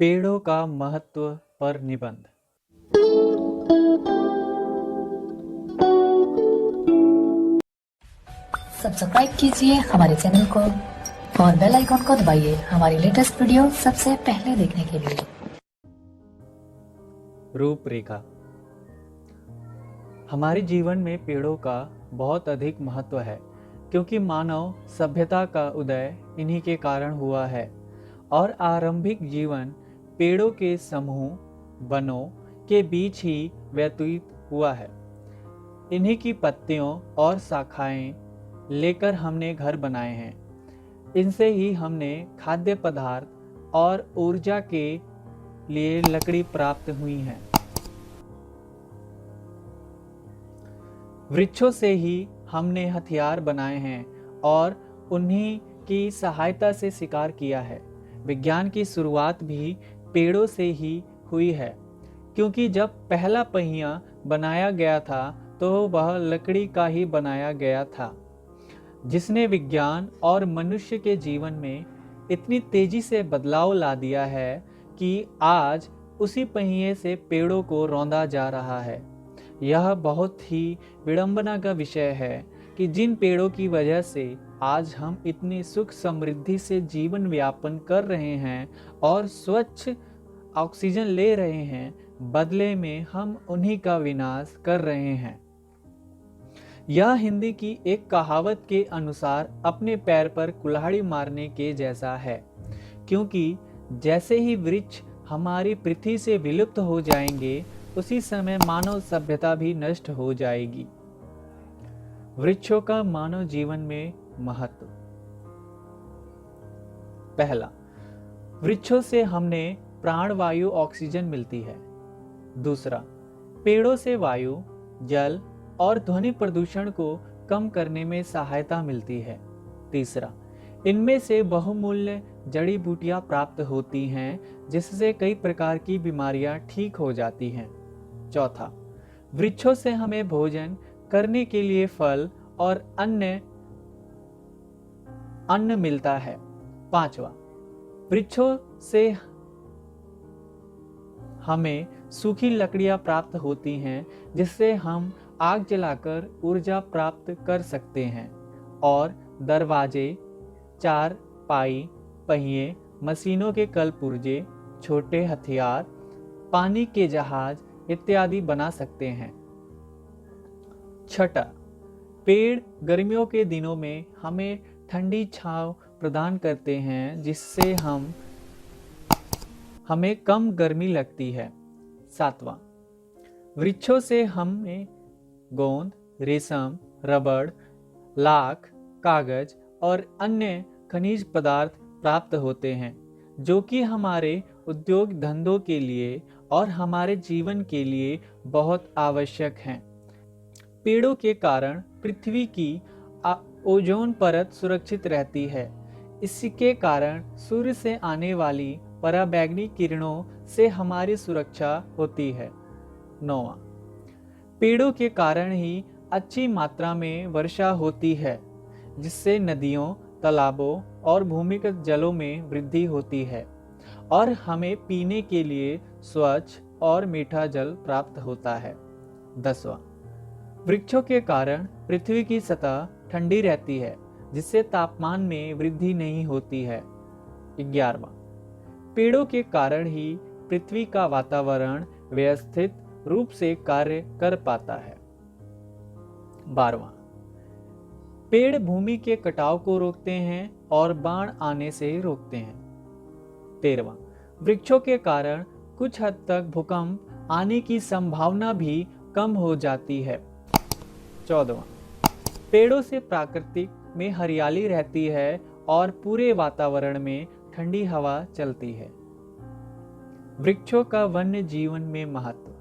पेड़ों का महत्व पर निबंध। सब्सक्राइब कीजिए हमारे चैनल को और बेल आइकॉन को दबाइए हमारी लेटेस्ट वीडियो सबसे पहले देखने के लिए। रूपरेखा। हमारे जीवन में पेड़ों का बहुत अधिक महत्व है, क्योंकि मानव सभ्यता का उदय इन्हीं के कारण हुआ है और आरंभिक जीवन पेड़ों के समूह वनों के बीच ही व्यतीत हुआ है। इन्हीं की पत्तियों और शाखाएं लेकर हमने घर बनाए हैं। इनसे ही हमने खाद्य पदार्थ और ऊर्जा के लिए लकड़ी प्राप्त हुई है। वृक्षों से ही हमने हथियार बनाए हैं और उन्हीं की सहायता से शिकार किया है। विज्ञान की शुरुआत भी पेड़ों से ही हुई है, क्योंकि जब पहला पहिया बनाया गया था तो वह लकड़ी का ही बनाया गया था, जिसने विज्ञान और मनुष्य के जीवन में इतनी तेजी से बदलाव ला दिया है कि आज उसी पहिए से पेड़ों को रौंदा जा रहा है। यह बहुत ही विडंबना का विषय है कि जिन पेड़ों की वजह से आज हम इतनी सुख समृद्धि से जीवन यापन कर रहे हैं और स्वच्छ ऑक्सीजन ले रहे हैं, बदले में हम उन्हीं का विनाश कर रहे हैं। यह हिंदी की एक कहावत के अनुसार अपने पैर पर कुल्हाड़ी मारने के जैसा है, क्योंकि जैसे ही वृक्ष हमारी पृथ्वी से विलुप्त हो जाएंगे, उसी समय मानव सभ्यता भी नष्ट हो जाएगी। वृक्षों का मानव जीवन में महत्व। पहला, वृक्षों से हमने प्राणवायु ऑक्सीजन मिलती है। दूसरा, पेड़ों से वायु, जल और ध्वनि प्रदूषण को कम करने में सहायता मिलती है। तीसरा, इनमें से बहुमूल्य जड़ी बूटियां प्राप्त होती हैं, जिससे कई प्रकार की बीमारियां ठीक हो जाती हैं। चौथा, वृक्षों से हमें भोजन करने के लिए फल और अन्न मिलता है। पांचवा, वृक्षों से हमें सूखी लकड़ियां प्राप्त होती हैं, जिससे हम आग जलाकर ऊर्जा प्राप्त कर सकते हैं और दरवाजे, चारपाई, पहिए, मशीनों के कल पुर्जे, छोटे हथियार, पानी के जहाज इत्यादि बना सकते हैं। छठा, पेड़ गर्मियों के दिनों में हमें ठंडी छांव प्रदान करते हैं, जिससे हमें कम गर्मी लगती है। सातवां, वृक्षों से हमें गोंद, रेशम, रबड़, लाख, कागज और अन्य खनिज पदार्थ प्राप्त होते हैं, जो कि हमारे उद्योग धंधों के लिए और हमारे जीवन के लिए बहुत आवश्यक हैं। पेड़ों के कारण पृथ्वी की ओजोन परत सुरक्षित रहती है। इसके कारण सूर्य से आने वाली पराबैंगनी किरणों से हमारी सुरक्षा होती है। 9वां, पेड़ों के कारण ही अच्छी मात्रा में वर्षा होती है, जिससे नदियों, तालाबों और भूमिगत जलों में वृद्धि होती है और हमें पीने के लिए स्वच्छ और मीठा जल प्राप्त होता है। 10वां, वृक्षों के कारण पृथ्वी की सतह ठंडी रहती है, जिससे तापमान में वृद्धि नहीं होती है। 11वां, पेड़ों के कारण ही पृथ्वी का वातावरण व्यवस्थित रूप से कार्य कर पाता है। 12वां, पेड़ भूमि के कटाव को रोकते हैं और बाढ़ आने से रोकते हैं। 13वां, वृक्षों के कारण कुछ हद तक भूकंप आने की संभावना भी कम हो जाती है। 14वां, पेड़ों से प्राकृतिक में हरियाली रहती है और पूरे वातावरण में ठंडी हवा चलती है। वृक्षों का वन्य जीवन में महत्व।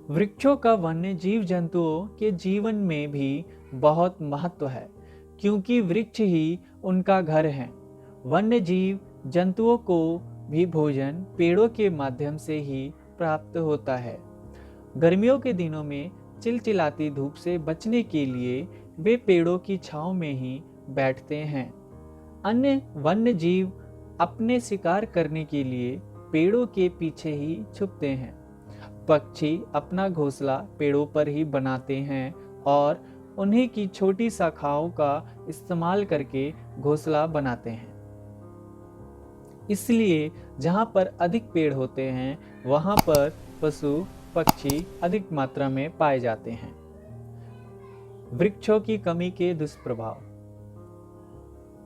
वृक्षों का वन्य जीव जंतुओं के जीवन में भी बहुत महत्व है, क्योंकि वृक्ष ही उनका घर है। वन्य जीव जंतुओं को भी भोजन पेड़ों के माध्यम से ही प्राप्त होता है। गर्मियों के दिनों में चिलचिलाती धूप से बचने के लिए वे पेड़ों की छांव में ही बैठते हैं। अन्य वन्य जीव अपने शिकार करने के लिए पेड़ों के पीछे ही छुपते हैं। पक्षी अपना घोंसला पेड़ों पर ही बनाते हैं और उन्हीं की छोटी शाखाओं का इस्तेमाल करके घोंसला बनाते हैं। इसलिए जहाँ पर अधिक पेड़ होते हैं वहाँ पर पशु पक्षी अधिक मात्रा में पाए जाते हैं। वृक्षों की कमी के दुष्प्रभाव।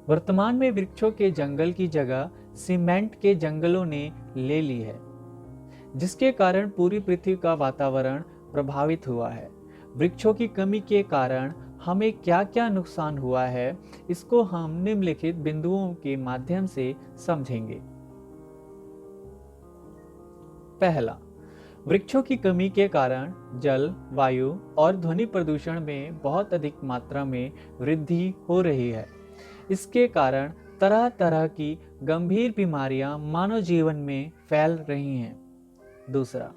वर्तमान में वृक्षों के जंगल की जगह सीमेंट के जंगलों ने ले ली है, जिसके कारण पूरी पृथ्वी का वातावरण प्रभावित हुआ है। वृक्षों की कमी के कारण हमें क्या क्या नुकसान हुआ है, इसको हम निम्नलिखित बिंदुओं के माध्यम से समझेंगे। पहला, वृक्षों की कमी के कारण जल, वायु और ध्वनि प्रदूषण में बहुत अधिक मात्रा में वृद्धि हो रही है। इसके कारण तरह तरह की गंभीर बीमारियां मानव जीवन में फैल रही हैं। दूसरा,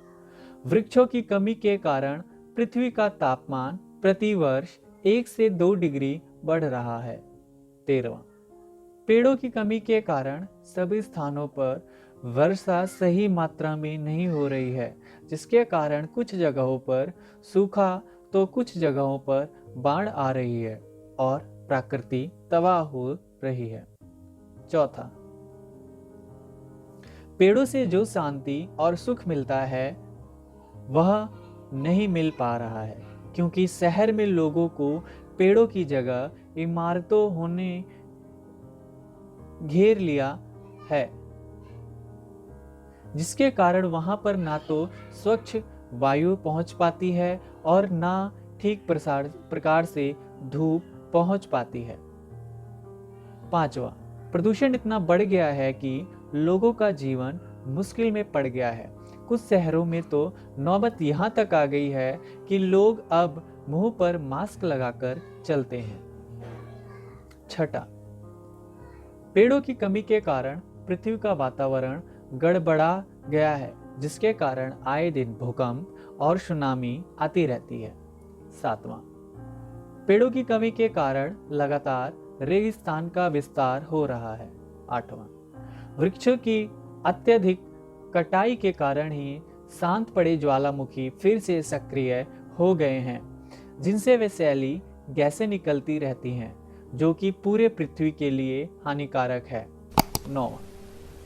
वृक्षों की कमी के कारण पृथ्वी का तापमान प्रति वर्ष 1 से 2 डिग्री बढ़ रहा है। 13वां, पेड़ों की कमी के कारण सभी स्थानों पर वर्षा सही मात्रा में नहीं हो रही है, जिसके कारण कुछ जगहों पर सूखा तो कुछ जगहों पर बाढ़ आ रही है और प्रकृति तबाह हो रही है। चौथा, पेड़ों से जो शांति और सुख मिलता है वह नहीं मिल पा रहा है, क्योंकि शहर में लोगों को पेड़ों की जगह इमारतों होने घेर लिया है, जिसके कारण वहां पर ना तो स्वच्छ वायु पहुंच पाती है और ना ठीक प्रकार से धूप पहुंच पाती है। 5वां, प्रदूषण इतना बढ़ गया है कि लोगों का जीवन मुश्किल में पड़ गया है। कुछ शहरों में तो नौबत यहाँ तक आ गई है कि लोग अब मुंह पर मास्क लगाकर चलते हैं। 6, पेड़ों की कमी के कारण पृथ्वी का वातावरण गड़बड़ा गया है, जिसके कारण आए दिन भूकंप और सुनामी आती रहती है। 7वां, पेड़ों की कमी के कारण लगातार रेगिस्तान का विस्तार हो रहा है। 8वां, वृक्षों की अत्यधिक कटाई के कारण ही शांत पड़े ज्वालामुखी फिर से सक्रिय हो गए हैं, जिनसे वे सैली गैसें निकलती रहती हैं, जो कि पूरे पृथ्वी के लिए हानिकारक है। 9वां,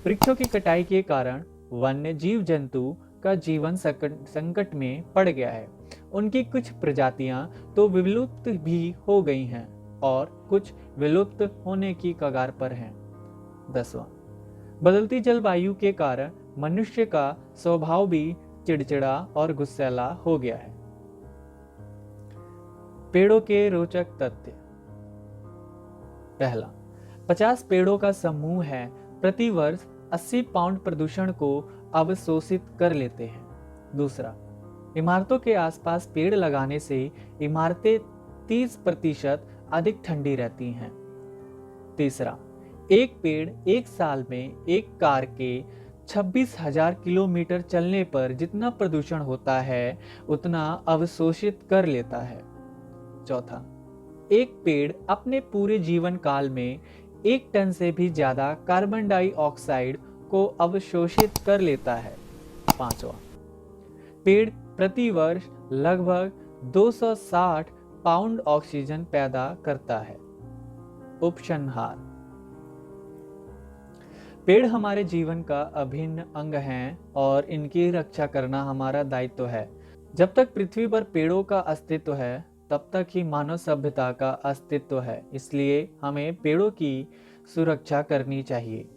वृक्षों की कटाई के कारण वन्य जीव जंतु का जीवन संकट में पड़ गया है। उनकी कुछ प्रजातियां तो विलुप्त भी हो गई हैं और कुछ विलुप्त होने की कगार पर हैं। 10वां, बदलती जलवायु के कारण मनुष्य का स्वभाव भी चिड़चिड़ा और गुस्सैला हो गया है। पेड़ों के रोचक तथ्य। पहला, 50 पेड़ों का समूह है प्रति वर्ष 80 पाउंड प्रदूषण को अवशोषित कर लेते हैं। दूसरा, इमारतों के आसपास पेड़ लगाने से इमारतें 30% अधिक ठंडी रहती हैं। तीसरा, एक पेड़ एक साल में एक कार के 26,000 किलोमीटर चलने पर जितना प्रदूषण होता है उतना अवशोषित कर लेता है। चौथा, एक पेड़ अपने पूरे जीवन काल में 1 टन से भी ज्यादा कार्बन डाइऑक्साइड को अवशोषित कर लेता है। 5वां, पेड़ प्रति वर्ष लगभग 260 पाउंड ऑक्सीजन पैदा करता है। उपसंहार, पेड़ हमारे जीवन का अभिन्न अंग हैं और इनकी रक्षा करना हमारा दायित्व है। जब तक पृथ्वी पर पेड़ों का अस्तित्व है तब तक ही मानव सभ्यता का अस्तित्व है, इसलिए हमें पेड़ों की सुरक्षा करनी चाहिए।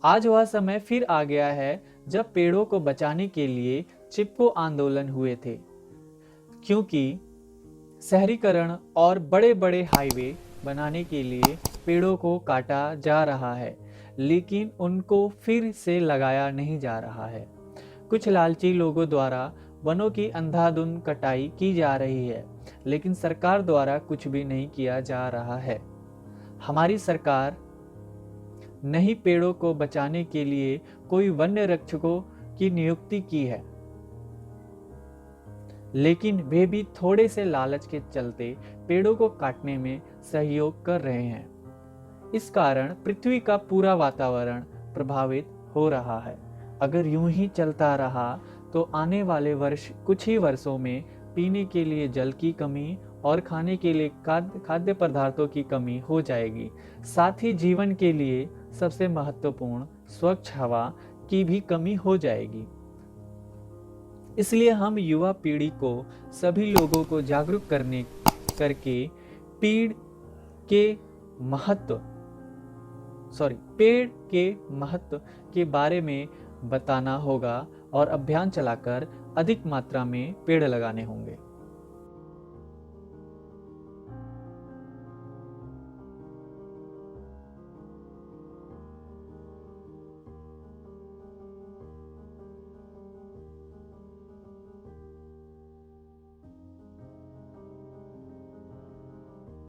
आज वह समय फिर आ गया है जब पेड़ों को बचाने के लिए चिपको आंदोलन हुए थे, क्योंकि शहरीकरण और बड़े बड़े हाईवे बनाने के लिए पेड़ों को काटा जा रहा है, लेकिन उनको फिर से लगाया नहीं जा रहा है। कुछ लालची लोगों द्वारा वनों की अंधाधुंध कटाई की जा रही है, लेकिन सरकार द्वारा कुछ भी नहीं किया जा रहा है। हमारी सरकार नहीं पेड़ों को बचाने के लिए कोई वन्य रक्षकों की नियुक्ति की है, लेकिन वे भी थोड़े से लालच के चलते पेड़ों को काटने में सहयोग कर रहे हैं। इस कारण पृथ्वी का पूरा वातावरण प्रभावित हो रहा है। अगर यूं ही चलता रहा तो आने वाले कुछ ही वर्षों में पीने के लिए जल की कमी और खाने के लिए खाद्य पदार्थों की कमी हो जाएगी। साथ ही जीवन के लिए सबसे महत्वपूर्ण स्वच्छ हवा की भी कमी हो जाएगी। इसलिए हम युवा पीढ़ी को सभी लोगों को जागरूक करके पेड़ के महत्व के बारे में बताना होगा और अभियान चलाकर अधिक मात्रा में पेड़ लगाने होंगे।